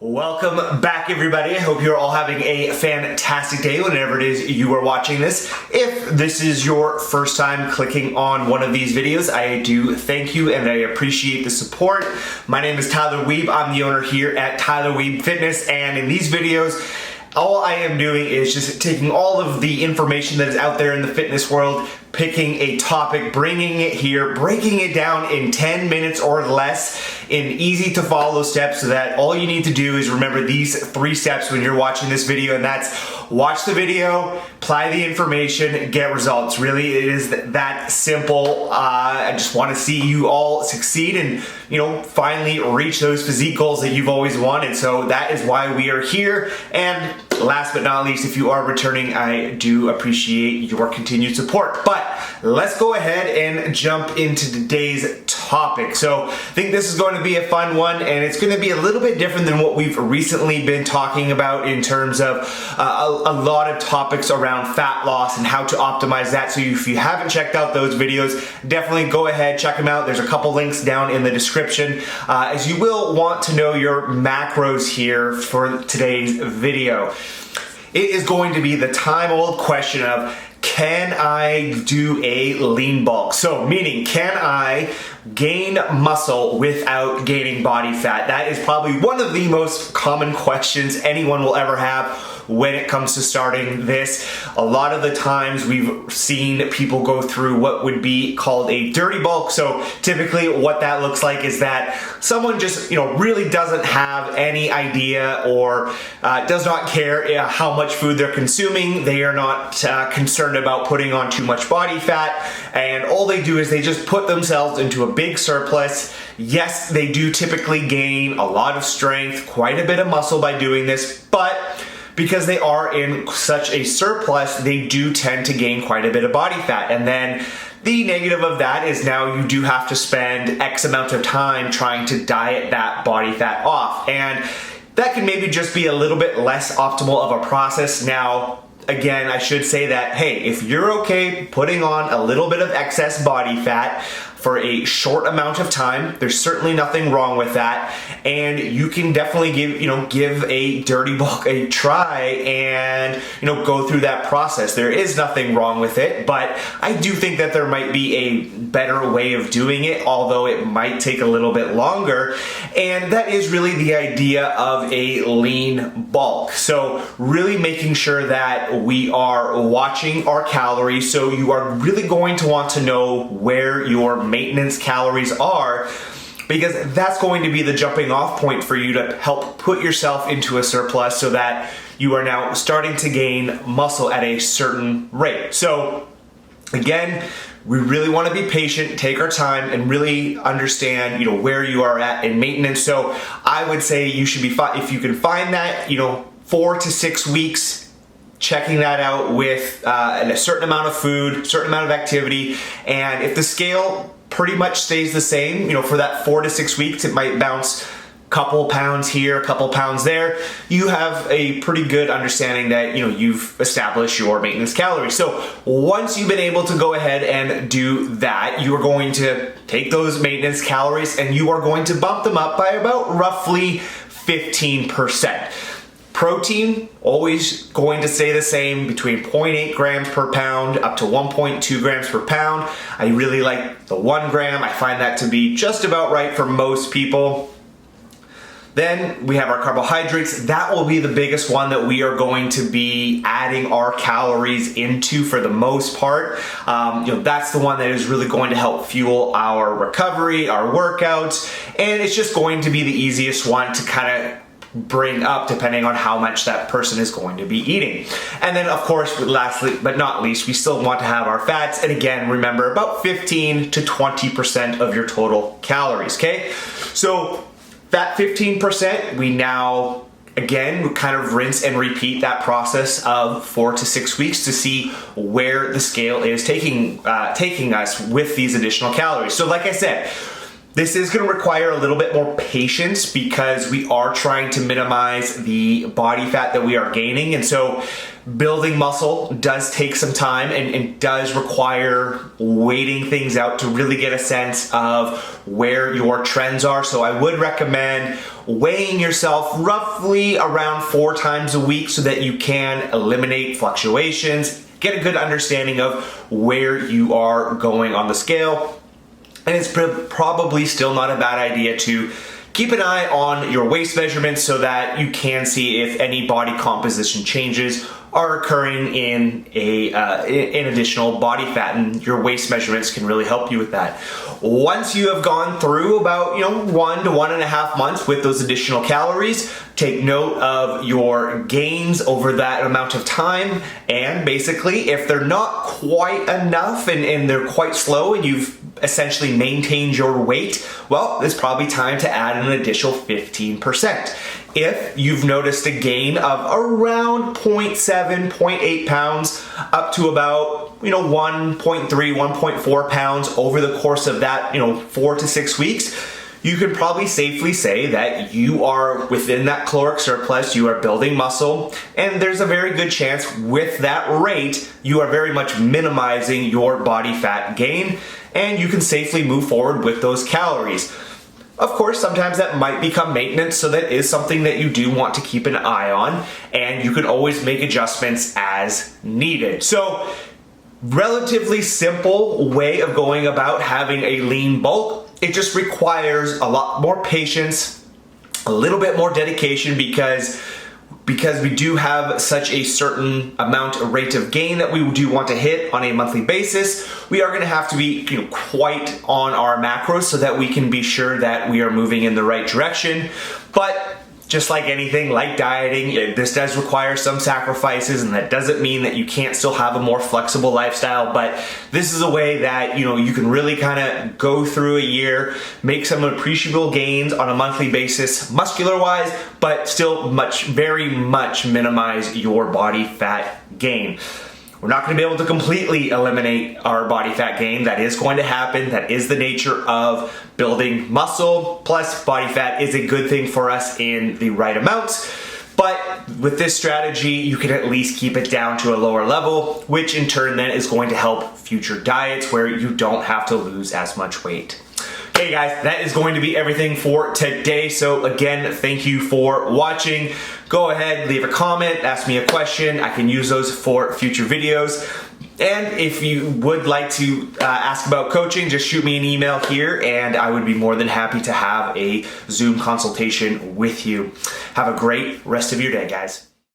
Welcome back, everybody. I hope you're all having a fantastic day whenever it is you are watching this. If this is your first time clicking on one of these videos, I do thank you and I appreciate the support. My name is Tyler Wiebe. I'm the owner here at Tyler Wiebe Fitness, and in these videos, all I am doing is just taking all of the information that is out there in the fitness world, picking a topic, bringing it here, breaking it down in 10 minutes or less in easy to follow steps so that all you need to do is remember these 3 steps when you're watching this video, and that's watch the video, apply the information, get results. Really, it is that simple. I just want to see you all succeed and, finally reach those physique goals that you've always wanted. So that is why we are here. And last but not least, if you are returning, I do appreciate your continued support. But let's go ahead and jump into today's topic. So I think this is going to be a fun one, and it's going to be a little bit different than what we've recently been talking about in terms of a lot of topics around fat loss and how to optimize that. So if you haven't checked out those videos, definitely go ahead, check them out. There's a couple links down in the description, as you will want to know your macros here for today's video. It is going to be the time-old question of, can I do a lean bulk? So meaning, can I gain muscle without gaining body fat? That is probably one of the most common questions anyone will ever have when it comes to starting this. A lot of the times we've seen people go through what would be called a dirty bulk. So typically what that looks like is that someone just really doesn't have any idea or does not care how much food they're consuming. They are not concerned about putting on too much body fat, and all they do is they just put themselves into a big surplus. Yes, they do typically gain a lot of strength, quite a bit of muscle by doing this, but because they are in such a surplus, they do tend to gain quite a bit of body fat. And then the negative of that is now you do have to spend X amount of time trying to diet that body fat off. And that can maybe just be a little bit less optimal of a process. Now, again, I should say that, hey, if you're okay putting on a little bit of excess body fat for a short amount of time, there's certainly nothing wrong with that, and you can definitely give a dirty bulk a try and go through that process. There is nothing wrong with it, but I do think that there might be a better way of doing it, although it might take a little bit longer, and that is really the idea of a lean bulk. So really making sure that we are watching our calories. So you are really going to want to know where your maintenance calories are, because that's going to be the jumping off point for you to help put yourself into a surplus so that you are now starting to gain muscle at a certain rate. So again, we really want to be patient, take our time, and really understand where you are at in maintenance. So I would say you should be fine if you can find that 4 to 6 weeks, checking that out with a certain amount of food, certain amount of activity, and if the scale pretty much stays the same, for that 4 to 6 weeks, it might bounce a couple pounds here, a couple pounds there. You have a pretty good understanding that you've established your maintenance calories. So once you've been able to go ahead and do that, you are going to take those maintenance calories and you are going to bump them up by about roughly 15%. Protein, always going to stay the same, between 0.8 grams per pound up to 1.2 grams per pound. I really like the 1 gram. I find that to be just about right for most people. Then we have our carbohydrates. That will be the biggest one that we are going to be adding our calories into for the most part. That's the one that is really going to help fuel our recovery, our workouts, and it's just going to be the easiest one to kind of bring up depending on how much that person is going to be eating. And then of course, lastly but not least, we still want to have our fats, and again, remember, about 15 to 20% of your total calories. Okay, so that 15%, we now again kind of rinse and repeat that process of 4 to 6 weeks to see where the scale is taking us with these additional calories. So like I said, This is going to require a little bit more patience because we are trying to minimize the body fat that we are gaining. And so building muscle does take some time and does require waiting things out to really get a sense of where your trends are. So I would recommend weighing yourself roughly around 4 times a week so that you can eliminate fluctuations, get a good understanding of where you are going on the scale. And it's probably still not a bad idea to keep an eye on your waist measurements so that you can see if any body composition changes are occurring in additional body fat, and your waist measurements can really help you with that. Once you have gone through about 1 to 1.5 months with those additional calories, take note of your gains over that amount of time, and basically if they're not quite enough and they're quite slow and you've essentially maintained your weight, well, it's probably time to add an additional 15%. If you've noticed a gain of around 0.7, 0.8 pounds up to about 1.3, 1.4 pounds over the course of that 4 to 6 weeks, you can probably safely say that you are within that caloric surplus, you are building muscle, and there's a very good chance with that rate, you are very much minimizing your body fat gain, and you can safely move forward with those calories. Of course, sometimes that might become maintenance, so that is something that you do want to keep an eye on, and you can always make adjustments as needed. So, relatively simple way of going about having a lean bulk. It just requires a lot more patience, a little bit more dedication because we do have such a certain amount of rate of gain that we do want to hit on a monthly basis. We are going to have to be quite on our macros so that we can be sure that we are moving in the right direction. But just like anything, like dieting, this does require some sacrifices, and that doesn't mean that you can't still have a more flexible lifestyle, but this is a way that you can really kind of go through a year, make some appreciable gains on a monthly basis, muscular-wise, but still very much minimize your body fat gain. We're not going to be able to completely eliminate our body fat gain. That is going to happen. That is the nature of building muscle. Plus, body fat is a good thing for us in the right amounts. But with this strategy, you can at least keep it down to a lower level, which in turn then is going to help future diets where you don't have to lose as much weight. Okay guys, that is going to be everything for today. So again, thank you for watching. Go ahead, leave a comment, ask me a question. I can use those for future videos. And if you would like to ask about coaching, just shoot me an email here and I would be more than happy to have a Zoom consultation with you. Have a great rest of your day, guys.